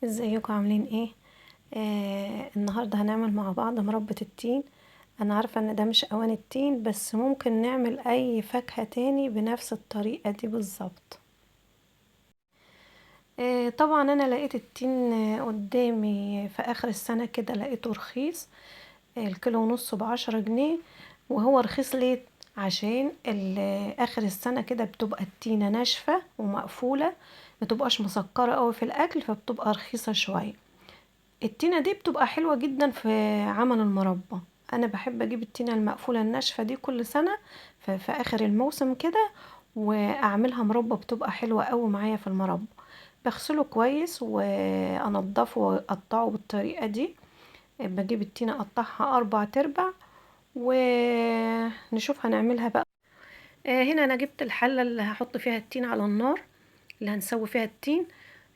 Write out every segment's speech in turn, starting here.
ازيكم عاملين ايه؟ النهارده هنعمل مع بعض مربى التين. انا عارفه ان ده مش اوان التين، بس ممكن نعمل اي فاكهه تاني بنفس الطريقه دي بالظبط. طبعا انا لقيت التين قدامي في اخر السنه كده، لقيته رخيص. الكيلو ونص ب10 جنيه. وهو رخيص ليه؟ عشان اخر السنه كده بتبقى التينه ناشفه ومقفوله، متبقاش مسكره قوي في الاكل، فبتبقى رخيصه شويه. التينة دي بتبقى حلوة جدا في عمل المربى. انا بحب اجيب التينة المقفولة الناشفة دي كل سنة في اخر الموسم كده، واعملها مربى، بتبقى حلوة قوي معايا في المربى. بغسله كويس وانضفه واقطعه بالطريقة دي. بجيب التينة اقطعها 4 تربع، ونشوف هنعملها بقى. هنا انا جبت الحلة اللي هحط فيها التين على النار، اللي هنسوي فيها التين.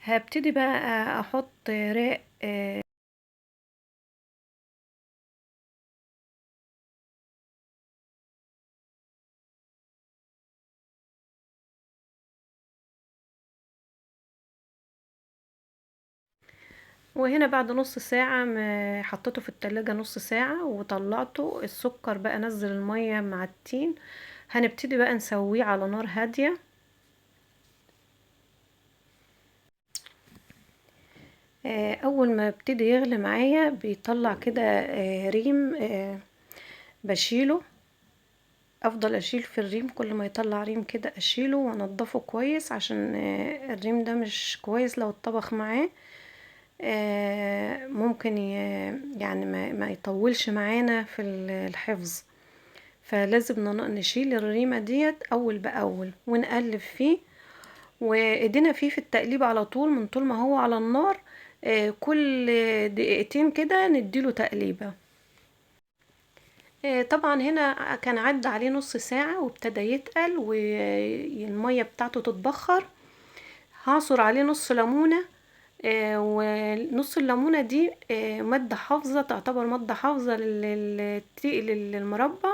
هبتدي بقى احط راق. وهنا بعد نص ساعة حطيته في التلاجة نص ساعة وطلعته. السكر بقى نزل المية مع التين. هنبتدي بقى نسويه على نار هادية. اول ما يبتدي يغلي معايا بيطلع كده ريم. بشيله. افضل اشيل في الريم، كل ما يطلع ريم كده اشيله وانضفه كويس، عشان الريم ده مش كويس لو اتطبخ معاه. ممكن يعني ما يطولش معانا في الحفظ. فلازم نشيل الريمة ديت اول باول ونقلب فيه، وايدينا فيه في التقليب على طول من طول ما هو على النار. كل دقيقتين كده نديله تقليبة. طبعا هنا كان عدى عليه نص ساعة وابتدى يتقل والمية بتاعته تتبخر. هعصر عليه نص ليمونة. ونص الليمونة دي مادة حافظة، تعتبر مادة حافظة للمربى.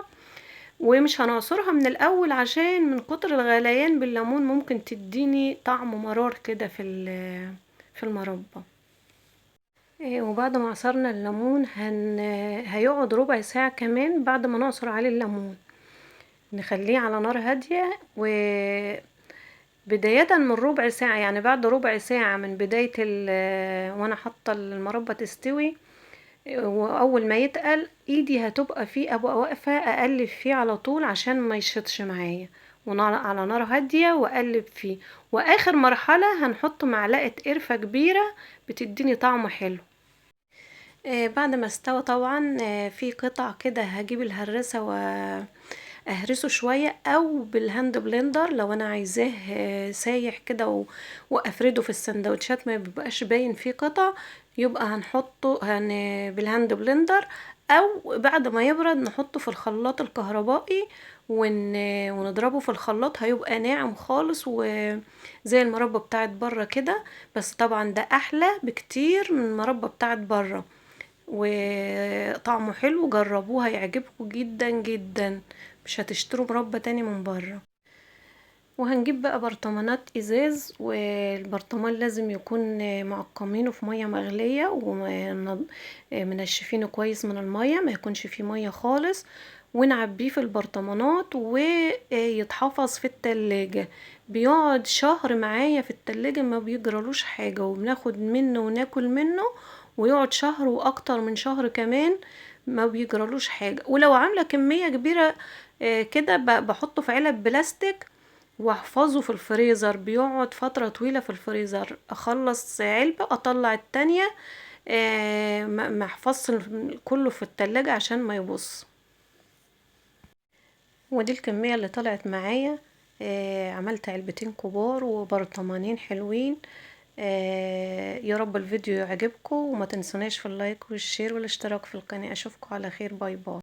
ومش هنعصرها من الاول، عشان من كتر الغليان بالليمون ممكن تديني طعم مرار كده في المربى. وبعد ما عصرنا الليمون هيقعد ربع ساعة كمان بعد ما نعصر عليه الليمون. نخليه على نار هادية، وبداية من ربع ساعة، يعني بعد ربع ساعة من بداية وانا حاطة المربى تستوي. واول ما يتقل ايدي هتبقى فيه، ابقى واقفه اقلب فيه على طول عشان ما يشطش معايا، على نار هاديه واقلب فيه. واخر مرحله هنحط معلقه قرفه كبيره بتديني طعم حلو. بعد ما استوى طبعا في قطع كده هجيب الهرسه واهرسه شويه، او بالهاند بلندر لو انا عايزاه سايح كده وافرده في السندوتشات ما بيبقاش باين فيه قطع. يبقى هنحطه بالهاند بلندر، او بعد ما يبرد نحطه في الخلاط الكهربائي ونضربه في الخلاط. هيبقى ناعم خالص وزي المربى بتاعت بره كده. بس طبعا ده احلى بكتير من المربى بتاعت بره، وطعمه حلو. جربوه هيعجبكم جدا جدا، مش هتشتروا مربى تاني من بره. وهنجيب بقى برطمانات ازاز، والبرطمان لازم يكون معقمينه في ميه مغليه ومنشفينه كويس من الميه، ما يكونش فيه ميه خالص. ونعبيه في البرطمانات ويتحفظ في التلاجة. بيقعد شهر معايا في التلاجة، ما بيجرالوش حاجة، وبناخد منه وناكل منه. ويقعد شهر واكتر من شهر كمان، ما بيجرالوش حاجة. ولو عاملة كمية كبيرة كده بحطه في علب بلاستيك واحفظه في الفريزر. بيقعد فترة طويلة في الفريزر. اخلص علبة اطلع التانية. ما احفظش كله في التلاجة عشان ما يبص. ودي الكمية اللي طلعت معايا. عملت علبتين كبار وبرطمانين حلوين. يا رب الفيديو يعجبكم، وما تنسوناش في اللايك والشير والاشتراك في القناة. اشوفكم على خير. باي باي.